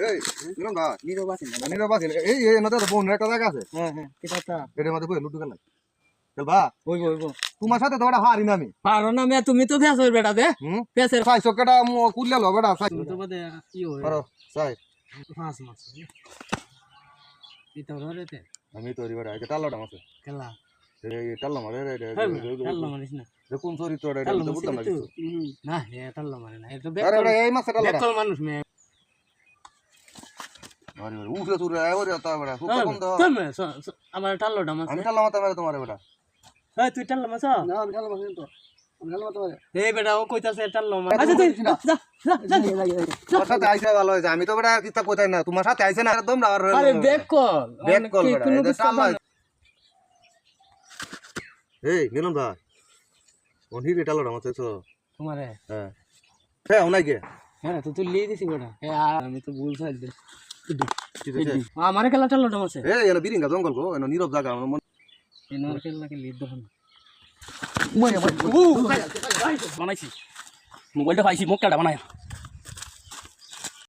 এই নিলাম দা নিরবাসী না নিরাবাসী এই নতে তো বোন একটা জায়গা আছে হ্যাঁ হ্যাঁ কিটা এটার মধ্যে বই লুডু খেলা খেলবা হইব হইব তোমার সাথে তো ওটা হারি না আমি পারো না মে তুমি তো ফেস হইবে বেটা দে ফেসের সাই সকেটা কুললে লো বেটা সাই তুমি তো বাদে কি হয় পারো সাই পাঁচ মাস এটা ররেতে আমি তো রিবারে আইতে টালাটা মাসে খেলা এই টাল্লা মারে খেলা মারিস না কোন চরিত্র এটা তো বুঝতাম না কিছু না হে খেলা মারে না এটা আরে বেটা এই মাসে টালাটা বেকল মানুষ মে আরে উঠে তুই আরে তা বেটা খুব কম দাও তুমি আমার টাল্লোটা মাছ আমি টাল্লা মাথা মেরে তোমারে বেটা এই তুই টাল্লা মাছ না আমি ঢালা মাছ তো আমি ঢালা মাছ পারে এই বেটা ও কইতাছে টাল্লো মাছ আচ্ছা তুই যা যা তোমার সাথে আইছে ভালো হইছে আমি তো বেটা কিতা কইতাই না তোমার সাথে আইছে না একদম না আর আরে বেকল বেকল বেটা কোনো এটা কিছু টাল্লা এই নিলাম দা কোন হিরে টাল্লাটা মাছ দেখছো তোমারে হ্যাঁ হ্যাঁ ওনাই কে হ্যাঁ তো তুই লিয়ে দিছি বেটা আমি তো ভুল সাইড দে ঠিক আছে আমারে খেলা টাল্লোটা মাছ এই এনো বিরিঙ্গা জঙ্গল গো এনো নীরব জায়গা আমার মন এনার খেলাকে লিড দহন মই বানাইছি মোবাইলটা পাইছি মুখটা বানায়